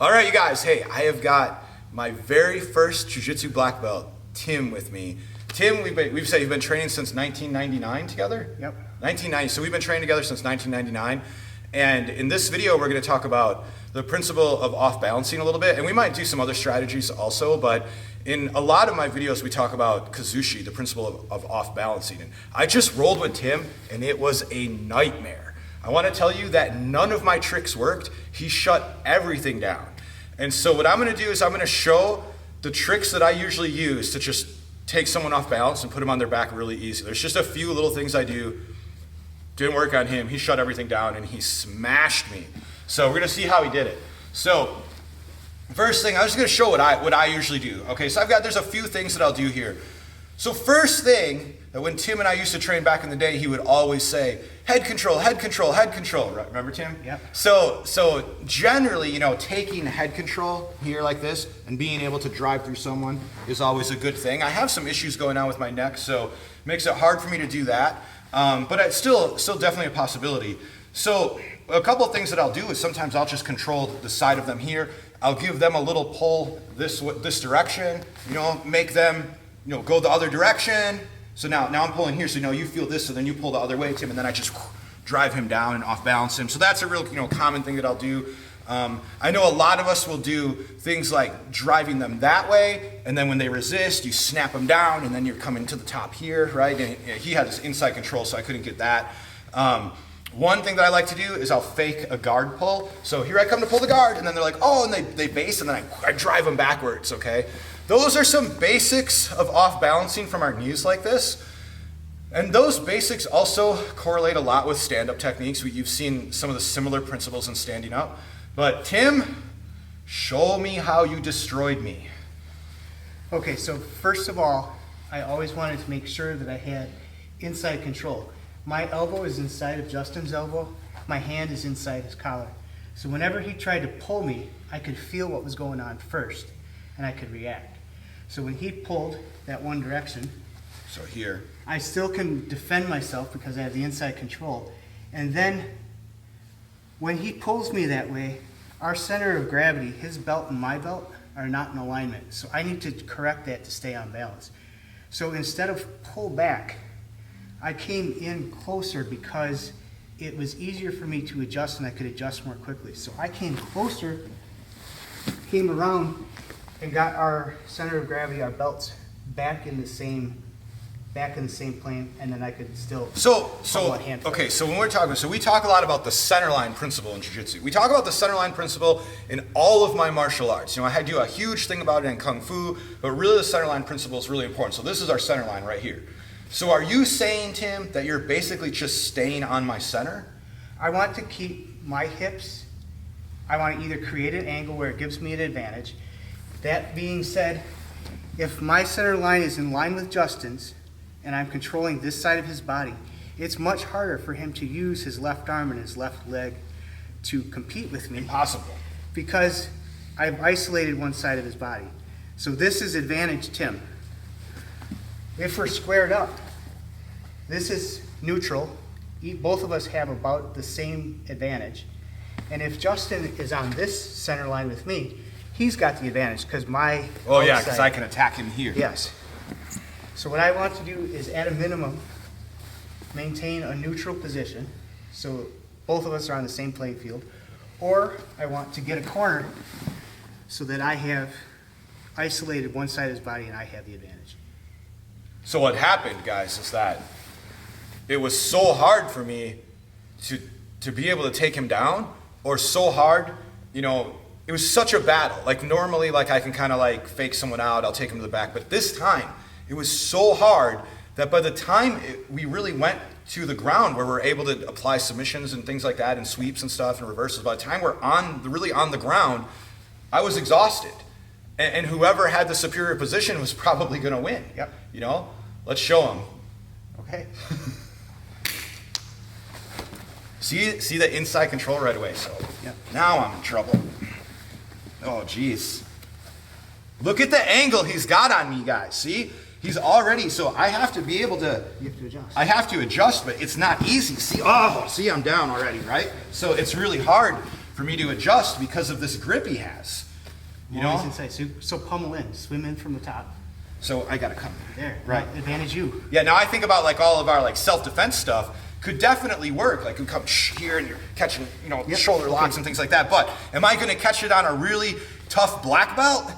All right, you guys. Hey, I have got my very first Jiu-Jitsu black belt, Tim, with me. Tim, we've said you've been training since 1999 together? Yep. 1990. So we've been training together since 1999. And in this video, we're going to talk about the principle of off-balancing a little bit. And we might do some other strategies also, but in a lot of my videos, we talk about kazushi, the principle of off-balancing. And I just rolled with Tim, and it was a nightmare. I want to tell you that none of my tricks worked. He shut everything down. And so what I'm going to do is I'm going to show the tricks that I usually use to just take someone off balance and put them on their back really easy. There's just a few little things I do. Didn't work on him. He shut everything down and he smashed me. So we're going to see how he did it. So first thing, I'm just going to show what I usually do. Okay, so there's a few things that I'll do here. So first thing, that when Tim and I used to train back in the day, he would always say, head control, head control, head control. Remember, Tim? Yep. So generally, taking head control here like this and being able to drive through someone is always a good thing. I have some issues going on with my neck, so it makes it hard for me to do that. But it's still definitely a possibility. So a couple of things that I'll do is sometimes I'll just control the side of them here. I'll give them a little pull this direction, make them go the other direction. So now I'm pulling here, so you feel this, so then you pull the other way, Tim, and then I just drive him down and off balance him. So that's a real common thing that I'll do. I know a lot of us will do things like driving them that way, and then when they resist, you snap them down, and then you're coming to the top here, right? And he had his inside control, so I couldn't get that. One thing that I like to do is I'll fake a guard pull. So here I come to pull the guard, and then they're like, oh, and they base, and then I drive them backwards, okay? Those are some basics of off-balancing from our knees like this. And those basics also correlate a lot with stand-up techniques. You've seen some of the similar principles in standing up. But Tim, show me how you destroyed me. Okay, so first of all, I always wanted to make sure that I had inside control. My elbow is inside of Justin's elbow. My hand is inside his collar. So whenever he tried to pull me, I could feel what was going on first, and I could react. So when he pulled that one direction, so here, I still can defend myself because I have the inside control. And then when he pulls me that way, our center of gravity, his belt and my belt, are not in alignment. So I need to correct that to stay on balance. So instead of pull back, I came in closer because it was easier for me to adjust and I could adjust more quickly. So I came closer, came around, and got our center of gravity, our belts, back in the same plane, and then I could still okay, so when we're talking, so we talk a lot about the center line principle in Jiu-Jitsu. We talk about the center line principle in all of my martial arts. I do a huge thing about it in Kung Fu, but really the center line principle is really important. So this is our center line right here. So are you saying, Tim, that you're basically just staying on my center? I want to keep my hips, I want to either create an angle where it gives me an advantage. That being said, if my center line is in line with Justin's, and I'm controlling this side of his body, it's much harder for him to use his left arm and his left leg to compete with me. Impossible. Because I've isolated one side of his body. So this is advantage Tim. If we're squared up, this is neutral. Both of us have about the same advantage. And if Justin is on this center line with me, he's got the advantage because my oh yeah, because I can attack him here. Yes. So what I want to do is, at a minimum, maintain a neutral position so both of us are on the same playing field, or I want to get a corner so that I have isolated one side of his body and I have the advantage. So what happened, guys, is that it was so hard for me to be able to take him down, or so hard, it was such a battle. Like normally, I can kind of fake someone out, I'll take him to the back, but this time, it was so hard that by the time we really went to the ground where we're able to apply submissions and things like that and sweeps and stuff and reversals, by the time we're really on the ground, I was exhausted. And whoever had the superior position was probably going to win. Yep. Let's show them. Okay. See the inside control right away. So yep. Now I'm in trouble. Oh, geez. Look at the angle he's got on me, guys. See? He's already, so I have to be able to. You have to adjust. I have to adjust, but it's not easy. See, I'm down already, right? So it's really hard for me to adjust because of this grip he has. You know? Always inside. So pummel in, swim in from the top. So I gotta come There, right. Advantage you. Yeah, now I think about like all of our like self-defense stuff could definitely work. Like you come here and you're catching, you know, Yep. shoulder locks and things like that. But am I gonna catch it on a really tough black belt?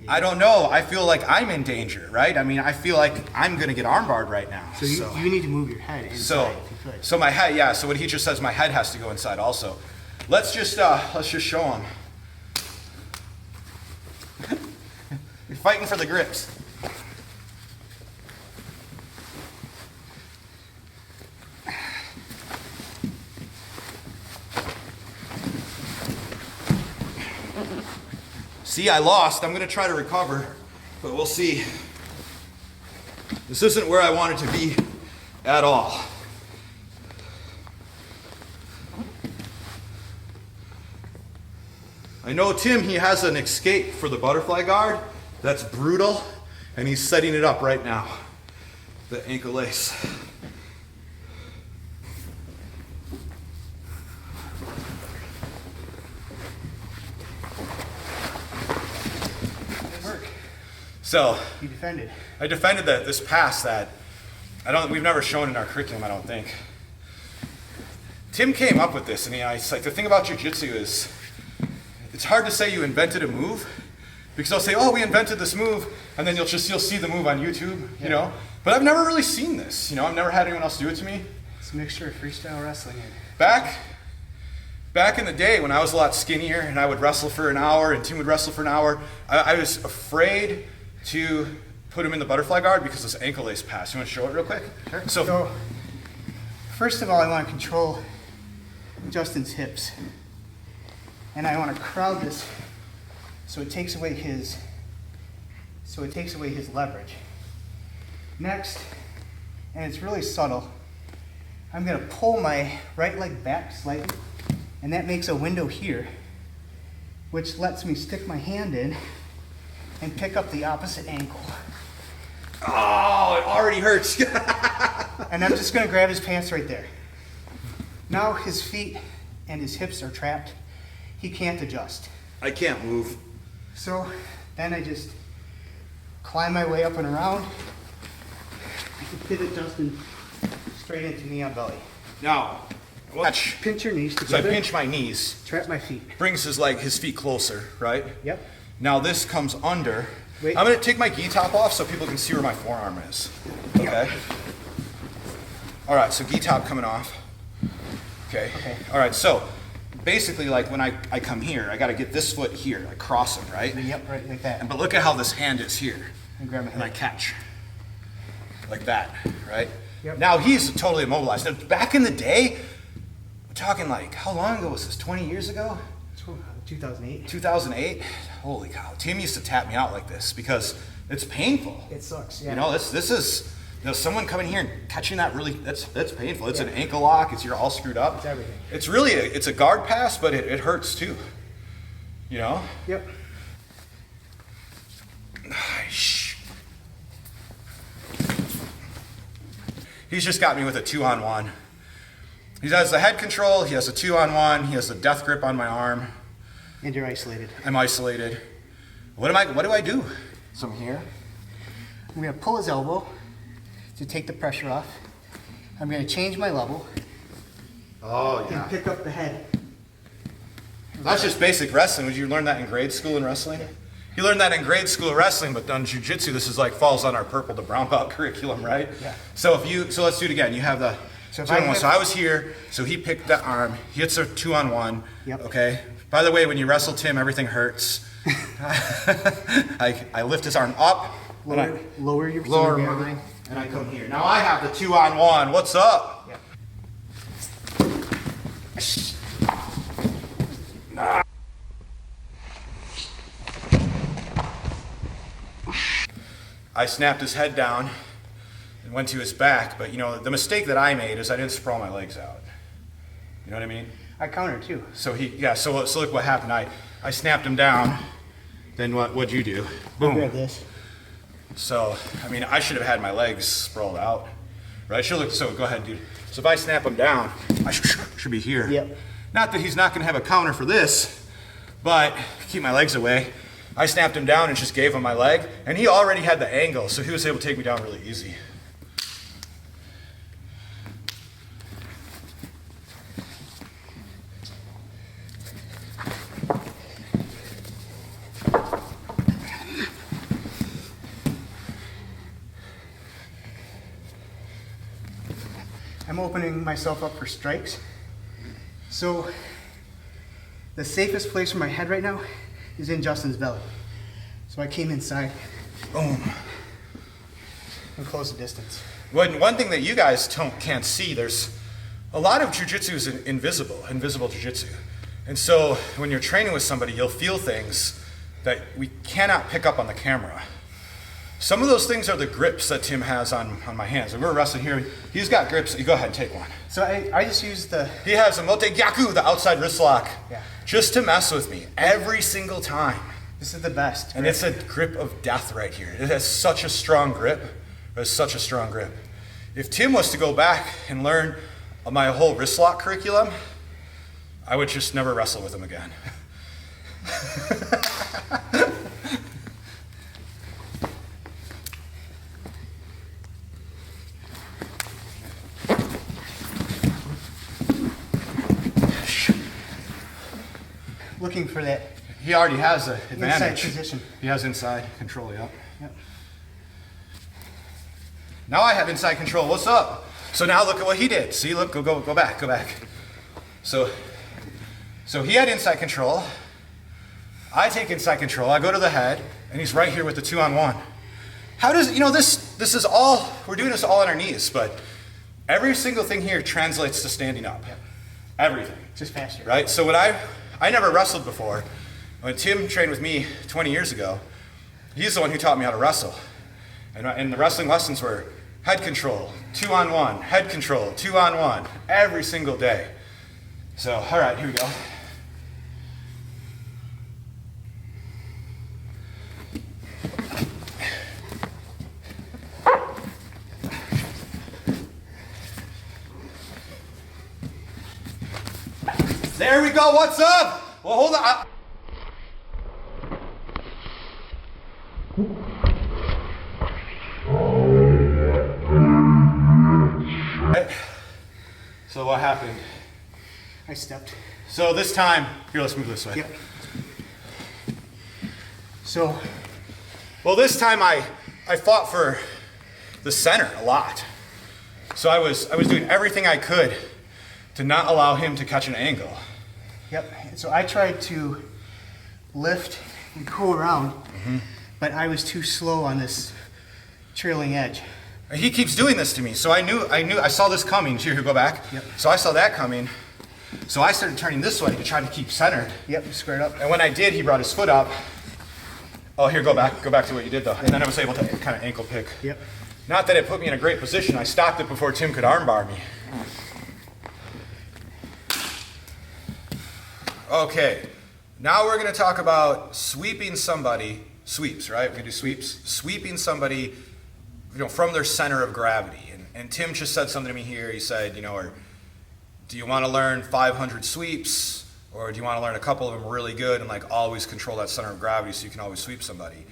I don't know. I feel like I'm in danger, right? I mean, I feel like I'm gonna get armbarred right now. So you need to move your head inside if you could. So my head, yeah. So what he just says, my head has to go inside also. Let's just show him. You're fighting for the grips. See, I lost. I'm gonna try to recover, but we'll see. This isn't where I wanted to be at all. I know Tim, he has an escape for the butterfly guard. That's brutal, and he's setting it up right now. The ankle lace. So You defended. I defended this pass that we've never shown in our curriculum, I don't think. Tim came up with this, and it's like the thing about jiu-jitsu is it's hard to say you invented a move because they'll say, "Oh, we invented this move," and then you'll see the move on YouTube, you know. But I've never really seen this, you know. I've never had anyone else do it to me. It's a mixture of freestyle wrestling and Back in the day when I was a lot skinnier and I would wrestle for an hour and Tim would wrestle for an hour, I was afraid to put him in the butterfly guard because of this ankle lace pass. You want to show it real quick? Sure. So So, first of all, I want to control Justin's hips. And I want to crowd this so it takes away his leverage. Next, and it's really subtle, I'm going to pull my right leg back slightly, and that makes a window here, which lets me stick my hand in and pick up the opposite ankle. oh, it already hurts. And I'm just going to grab his pants right there. Now his feet and his hips are trapped. He can't adjust. I can't move. So then I just climb my way up and around. I can pivot Justin straight into knee on belly. Now, watch. Pinch your knees So I together. pinch my knees, Trap my feet. brings his feet closer, right? Yep. Now this comes under. Wait. I'm gonna take my gi top off so people can see where my forearm is. Okay. All right, so gi top coming off. Okay. Okay. All right, so basically like when I come here, I gotta get this foot here, I cross him, right? Yep, right like that. But look at how this hand is here. And grab my And I head. catch. Like that, right? Yep. Now he's totally immobilized. Now, back in the day, we're talking like, how long ago was this? 20 years ago? 2008. 2008? Holy cow. Tim used to tap me out like this because it's painful. It sucks. Yeah. You know, this is, someone coming here and catching that really, that's painful. It's Yeah. an ankle lock, you're all screwed up. It's everything. It's really, it's a guard pass, but it hurts too. You know? Yep. He's just got me with a 2-on-1. He has the head control, he has a 2-on-1, he has the death grip on my arm. And you're isolated. I'm isolated. What do I do? So I'm here. I'm going to pull his elbow to take the pressure off. I'm going to change my level Oh and pick up the head. That's just basic wrestling. Would you learn that in grade school in wrestling? You learned that in grade school wrestling, but on jiu-jitsu, this is like falls on our purple to brown belt curriculum, right? Yeah. So let's do it again. You have the So if 2-on-1. I So I was here, so he picked the arm, he hits a 2-on-1. Yep. Okay. By the way, when you wrestle Tim, everything hurts. I lift his arm up, Lower your lower center of mine, gravity. and I come here. Now I have the 2-on-1. What's up? Yep. I snapped his head down and went to his back, but the mistake that I made is I didn't sprawl my legs out. You know what I mean? I countered too. So so look what happened. I snapped him down. Then what'd you do? Boom. Grab this. So, I should have had my legs sprawled out. Right? So go ahead, dude. So if I snap him down, I should be here. Yep. Not that he's not gonna have a counter for this, but keep my legs away. I snapped him down and just gave him my leg, and he already had the angle, so he was able to take me down really easy. I'm opening myself up for strikes. So the safest place for my head right now is in Justin's belly. So I came inside. Boom. And close the distance. One thing that you guys can't see, there's a lot of jiu-jitsu is invisible jiu-jitsu. And so when you're training with somebody, you'll feel things that we cannot pick up on the camera. Some of those things are the grips that Tim has on my hands. And we're wrestling here. He's got grips. You go ahead and take one. So I just use the... He has a mote gyaku, the outside wrist lock, Yeah. just to mess with me every single time. This is the best. And it's a grip of death right here. It has such a strong grip. It has such a strong grip. If Tim was to go back and learn my whole wrist lock curriculum, I would just never wrestle with him again. Looking for that He already has an advantage. inside position. He has inside control, yep. Yep. Now I have inside control. What's up? So now look at what he did. See, look, go back. So he had inside control. I take inside control. I go to the head, and he's right here with the 2-on-1. How does, this is all, we're doing this all on our knees, but every single thing here translates to standing up. Yep. Everything. Just faster. Right? So when I never wrestled before. When Tim trained with me 20 years ago, he's the one who taught me how to wrestle. And the wrestling lessons were head control, 2-on-1, head control, 2-on-1, every single day. So, all right, here we go. There we go, what's up? Well, hold on. So what happened? I stepped. So this time, here, let's move this way. Yep. So, Well, this time I fought for the center a lot. So I was doing everything I could to not allow him to catch an angle. yep. So I tried to lift and go around, but I was too slow on this trailing edge. He keeps doing this to me, so I saw this coming. Here, go back. Yep. So I saw that coming. So I started turning this way to try to keep centered. Yep, squared up. And when I did, he brought his foot up. Oh, here, go back to what you did though. And then I was able to kind of ankle pick. Yep. Not that it put me in a great position. I stopped it before Tim could armbar me. Okay, now we're going to talk about sweeping somebody, sweeps, right? We're going to do sweeps. Sweeping somebody, from their center of gravity. And Tim just said something to me here. He said, or do you want to learn 500 sweeps? Or do you want to learn a couple of them really good and always control that center of gravity so you can always sweep somebody?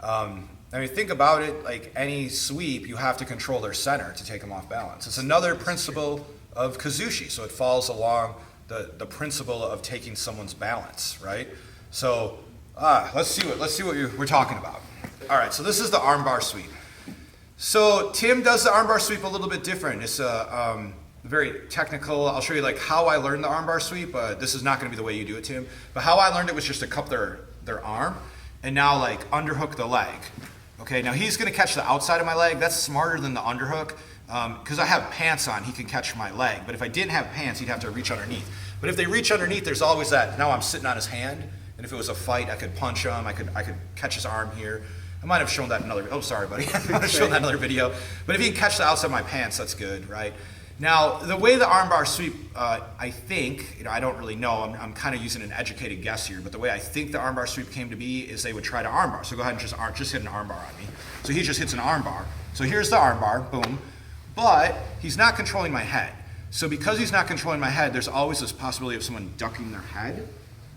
Think about it, like any sweep, you have to control their center to take them off balance. It's another principle of Kazushi, so it falls along the principle of taking someone's balance, right? So let's see what we're talking about. All right, so this is the armbar sweep. So Tim does the armbar sweep a little bit different. It's very technical. I'll show you how I learned the armbar sweep. This is not going to be the way you do it, Tim. But how I learned it was just to cup their arm and now underhook the leg. Okay, now he's going to catch the outside of my leg. That's smarter than the underhook. Because I have pants on, he can catch my leg. But if I didn't have pants, he'd have to reach underneath. But if they reach underneath, there's always that, now I'm sitting on his hand. And if it was a fight, I could punch him. I could catch his arm here. I might have shown that in another, oh, sorry, buddy. I might have shown that in another video. But if he can catch the outside of my pants, that's good, right? Now, the way the armbar sweep, I think, I don't really know, I'm kind of using an educated guess here, but the way I think the armbar sweep came to be is they would try to armbar. So go ahead and just hit an armbar on me. So he just hits an armbar. So here's the armbar, boom. But he's not controlling my head. So because he's not controlling my head, there's always this possibility of someone ducking their head.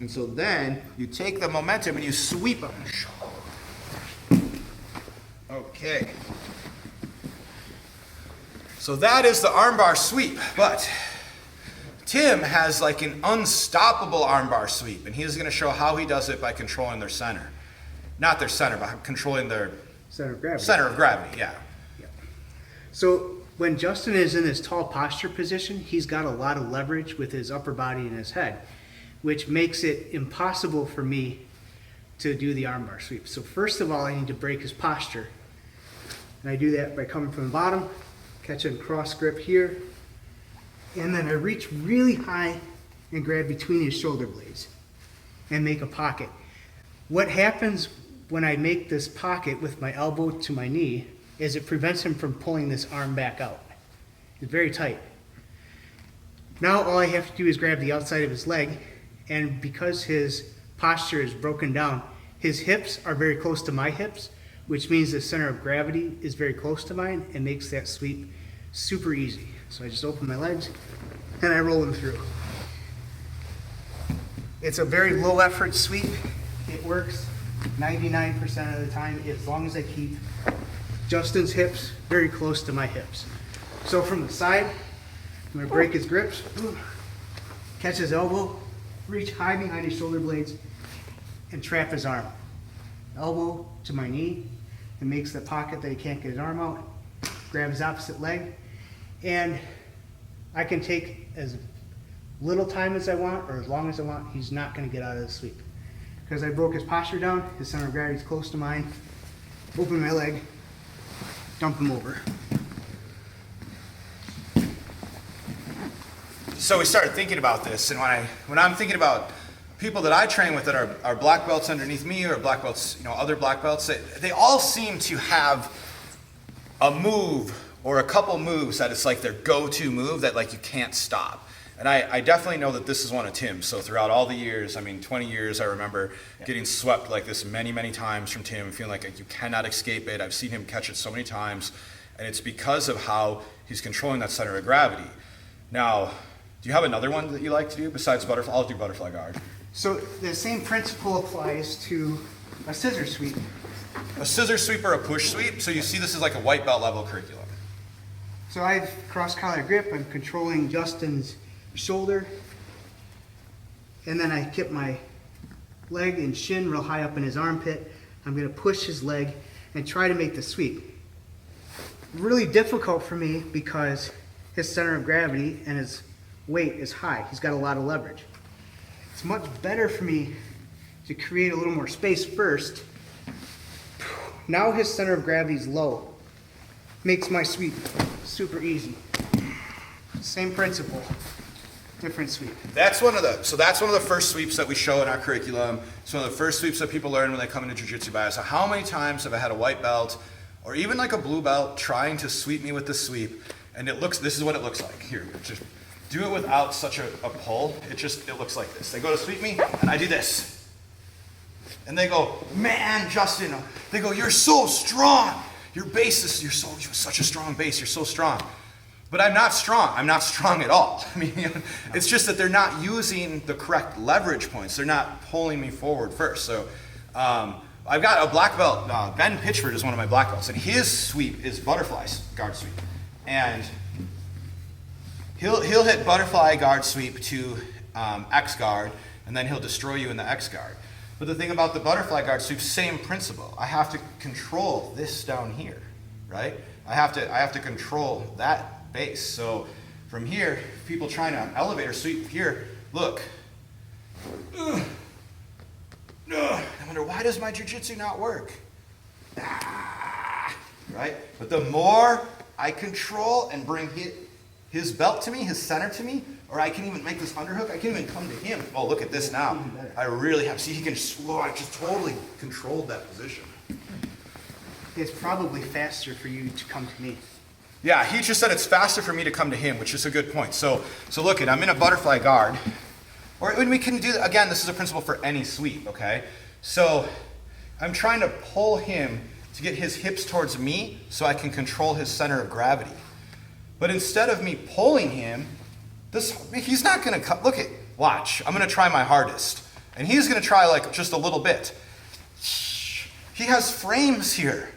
And so then you take the momentum and you sweep them. Okay. So that is the armbar sweep, but Tim has like an unstoppable armbar sweep, and he's going to show how he does it by controlling their center. Not their center, but controlling their Center of gravity. center of gravity, yeah. So when Justin is in this tall posture position, he's got a lot of leverage with his upper body and his head, which makes it impossible for me to do the armbar sweep. So first of all, I need to break his posture. And I do that by coming from the bottom, catching cross grip here, and then I reach really high and grab between his shoulder blades and make a pocket. What happens when I make this pocket with my elbow to my knee is it prevents him from pulling this arm back out. It's very tight. Now all I have to do is grab the outside of his leg, and because his posture is broken down, his hips are very close to my hips, which means the center of gravity is very close to mine and makes that sweep super easy. So I just open my legs and I roll them through. It's a very low effort sweep. It works 99% of the time as long as I keep Justin's hips very close to my hips. So from the side, I'm going to break his grips, catch his elbow, reach high behind his shoulder blades, and trap his arm. Elbow to my knee, and makes the pocket that he can't get his arm out, grab his opposite leg, and I can take as little time as I want or as long as I want. He's not going to get out of the sweep. Because I broke his posture down, his center of gravity is close to mine, open my leg, dump him over. So we started thinking about this, and when I'm thinking about people that I train with that are black belts underneath me or black belts, other black belts, they all seem to have a move or a couple moves that it's like their go-to move that like you can't stop. And I definitely know that this is one of Tim's. So throughout all the years, 20 years, I remember getting swept like this many, many times from Tim, feeling like you cannot escape it. I've seen him catch it so many times, and it's because of how he's controlling that center of gravity. Now, do you have another one that you like to do besides butterfly? I'll do butterfly guard. So the same principle applies to a scissor sweep. A scissor sweep or a push sweep. So you see this is like a white belt level curriculum. So I have cross collar grip. I'm controlling Justin's shoulder, and then I keep my leg and shin real high up in his armpit. I'm going to push his leg and try to make the sweep. Really difficult for me because his center of gravity and his weight is high. He's got a lot of leverage. It's much better for me to create a little more space first. Now his center of gravity is low. Makes my sweep super easy. Same principle. Different sweep. That's one of the first sweeps that we show in our curriculum. It's one of the first sweeps that people learn when they come into Jiu-Jitsu bio. So how many times have I had a white belt or even like a blue belt trying to sweep me with the sweep, and this is what it looks like. Here, just do it without such a pull. It looks like this. They go to sweep me, and I do this. And they go, man, Justin, they go, you're so strong. You're such a strong base. You're so strong. But I'm not strong. I'm not strong at all. It's just that they're not using the correct leverage points. They're not pulling me forward first. So I've got a black belt. Ben Pitchford is one of my black belts, and his sweep is butterfly guard sweep. And he'll hit butterfly guard sweep to X guard, and then he'll destroy you in the X guard. But the thing about the butterfly guard sweep, same principle. I have to control this down here, right? I have to control that base. So from here, people trying to elevate or sweep here, look. I wonder, why does my jiu-jitsu not work? Right? But the more I control and bring his belt to me, his center to me, or I can even make this underhook, I can even come to him. Oh, look at this now. I really have, see, he can I just totally controlled that position. It's probably faster for you to come to me. Yeah, he just said it's faster for me to come to him, which is a good point. So look I'm in a butterfly guard. Or when we can do, again, this is a principle for any sweep, okay? So I'm trying to pull him to get his hips towards me so I can control his center of gravity. But instead of me pulling him, He's not gonna come, look at, watch, I'm gonna try my hardest. And he's gonna try like just a little bit. He has frames here.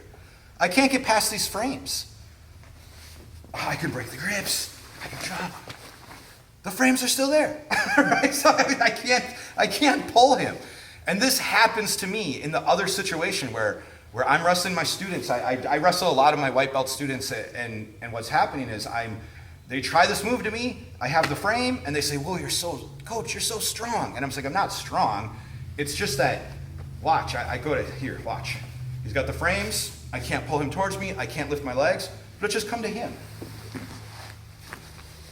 I can't get past these frames. Oh, I could break the grips. I can drop. The frames are still there, right? So I can't pull him. And this happens to me in the other situation where I'm wrestling my students. I wrestle a lot of my white belt students, and what's happening is they try this move to me, I have the frame, and they say, whoa, Coach, you're so strong. And I'm like, I'm not strong. It's just that, watch, I go to, here, watch. He's got the frames, I can't pull him towards me, I can't lift my legs, but it just come to him.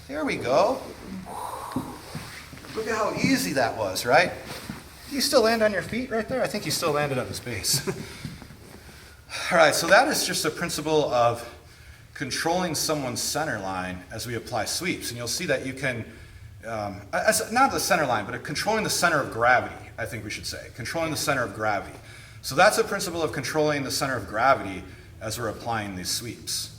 There we go. Look at how easy that was, right? Do you still land on your feet right there? I think you still landed on his base. All right, so that is just a principle of controlling someone's center line as we apply sweeps. And you'll see that you can, not the center line, but controlling the center of gravity, I think we should say. Controlling the center of gravity. So that's a principle of controlling the center of gravity as we're applying these sweeps.